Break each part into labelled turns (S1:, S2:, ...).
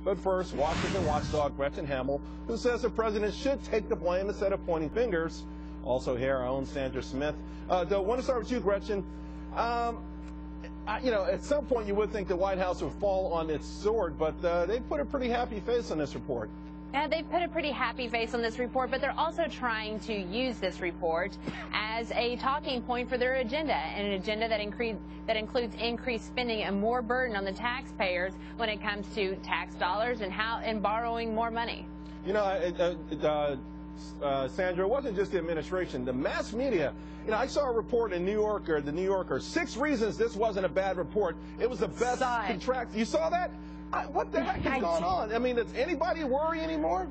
S1: But first, Washington watchdog Gretchen Hamel, who says the president should take the blame instead of pointing fingers. Also here, our own Sandra Smith. I want to start with you, Gretchen. At some point you would think the White House would fall on its sword, but they put a pretty happy face on this report.
S2: Yeah, they put a pretty happy face on this report, but they're also trying to use this report as a talking point for their agenda, and an agenda that includes increased spending and more burden on the taxpayers when it comes to tax dollars and borrowing more money.
S1: Sandra, it wasn't just the administration, the mass media. I saw a report in the New Yorker, 6 reasons this wasn't a bad report. It was the best contract. You saw that? What the heck is going on? I mean, does anybody worry anymore?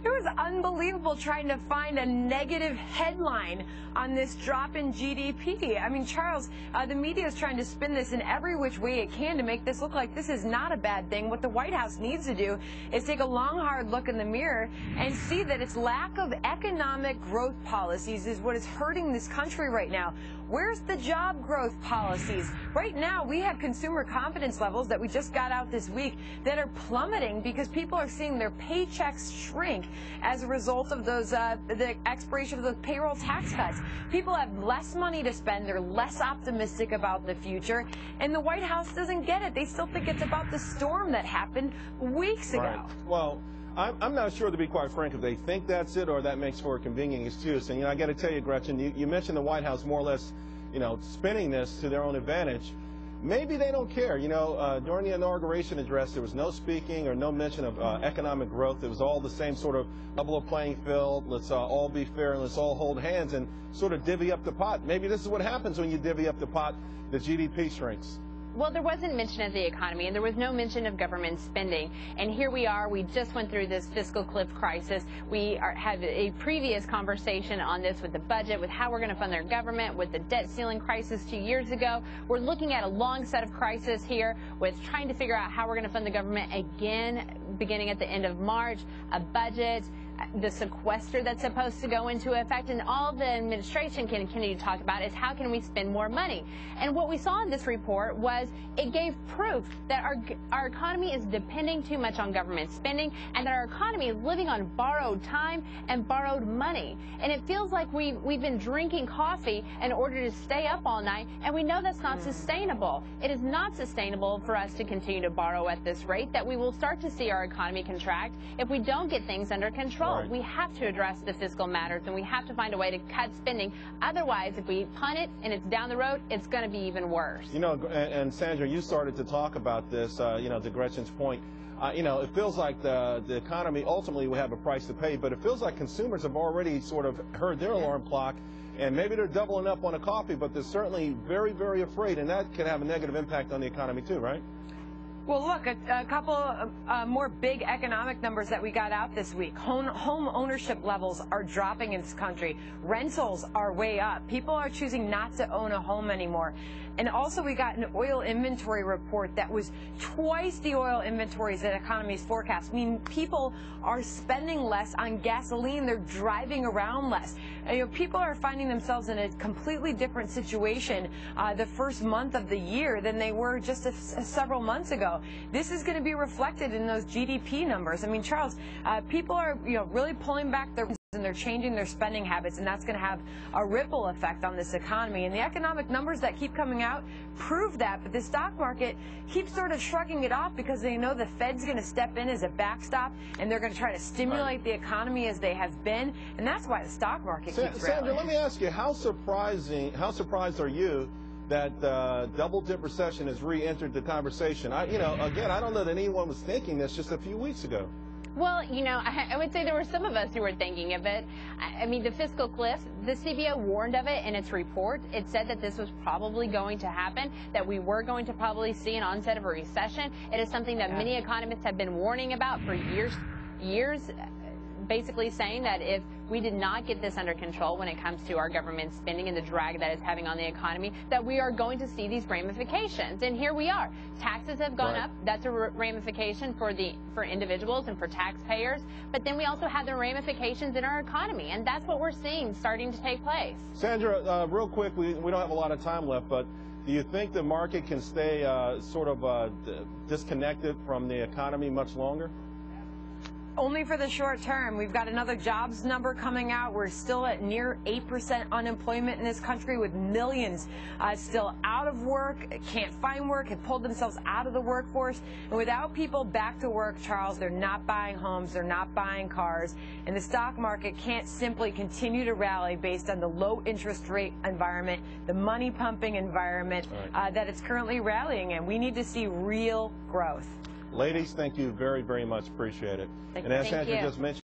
S3: It was unbelievable trying to find a negative headline on this drop in GDP. I mean, Charles, the media is trying to spin this in every which way it can to make this look like this is not a bad thing. What the White House needs to do is take a long, hard look in the mirror and see that its lack of economic growth policies is what is hurting this country right now. Where's the job growth policies? Right now, we have consumer confidence levels that we just got out this week that are plummeting because people are seeing their paychecks shrink as a result of those the expiration of those payroll tax cuts. People have less money to spend. They're less optimistic about the future. And the White House doesn't get it. They still think it's about the storm that happened weeks ago.
S1: Right. Well, I'm not sure, to be quite frank, if they think that's it or that makes for a convenient excuse. And, I got to tell you, Gretchen, you mentioned the White House more or less, spinning this to their own advantage. Maybe they don't care. During the inauguration address, there was no speaking or no mention of economic growth. It was all the same sort of level playing field. Let's all be fair and let's all hold hands and sort of divvy up the pot. Maybe this is what happens when you divvy up the pot. The GDP shrinks.
S2: Well, there wasn't mention of the economy, and there was no mention of government spending. And here we are. We just went through this fiscal cliff crisis. We had a previous conversation on this with the budget, with how we're going to fund their government, with the debt ceiling crisis 2 years ago. We're looking at a long set of crises here with trying to figure out how we're going to fund the government again, beginning at the end of March, a budget, the sequester that's supposed to go into effect, and all the administration can continue to talk about is how can we spend more money. And what we saw in this report was it gave proof that our economy is depending too much on government spending, and that our economy is living on borrowed time and borrowed money. And it feels like we've been drinking coffee in order to stay up all night, and we know that's not sustainable. It is not sustainable for us to continue to borrow at this rate, that we will start to see our economy contract if we don't get things under control. Right. We have to address the fiscal matters, and we have to find a way to cut spending. Otherwise, if we punt it and it's down the road, it's going to be even worse.
S1: And Sandra, you started to talk about this, to Gretchen's point. It feels like the economy ultimately will have a price to pay, but it feels like consumers have already sort of heard their alarm clock, and maybe they're doubling up on a coffee, but they're certainly very, very afraid, and that can have a negative impact on the economy too, right?
S3: Well, look, a couple more big economic numbers that we got out this week. Home ownership levels are dropping in this country. Rentals are way up. People are choosing not to own a home anymore. And also we got an oil inventory report that was twice the oil inventories that economies forecast. I mean, people are spending less on gasoline. They're driving around less. People are finding themselves in a completely different situation the first month of the year than they were just several months ago. This is going to be reflected in those GDP numbers. I mean, Charles, people are really pulling back their and they're changing their spending habits, and that's going to have a ripple effect on this economy. And the economic numbers that keep coming out prove that, but the stock market keeps sort of shrugging it off because they know the Fed's going to step in as a backstop, and they're going to try to stimulate the economy as they have been, and that's why the stock market keeps rallying.
S1: Sandra, let me ask you, how surprised are you that double-dip recession has re-entered the conversation? Again, I don't know that anyone was thinking this just a few weeks ago.
S2: Well, I would say there were some of us who were thinking of it. I mean, the fiscal cliff, the CBO warned of it in its report. It said that this was probably going to happen, that we were going to probably see an onset of a recession. It is something that many economists have been warning about for years, basically saying that if we did not get this under control when it comes to our government spending and the drag that it's having on the economy, that we are going to see these ramifications. And here we are. Taxes have gone up. That's a ramification for individuals and for taxpayers. But then we also have the ramifications in our economy, and that's what we're seeing starting to take place.
S1: Sandra, real quick, we don't have a lot of time left, but Do you think the market can stay sort of disconnected from the economy much longer?
S3: Only for the short term. We've got another jobs number coming out. We're still at near 8% unemployment in this country, with millions still out of work, can't find work, have pulled themselves out of the workforce. And without people back to work, Charles, they're not buying homes, they're not buying cars. And the stock market can't simply continue to rally based on the low interest rate environment, the money pumping environment that it's currently rallying in. We need to see real growth.
S1: Ladies, thank you very, very much. Appreciate it.
S3: Thank
S1: and as
S2: you.
S1: Andrew just mentioned,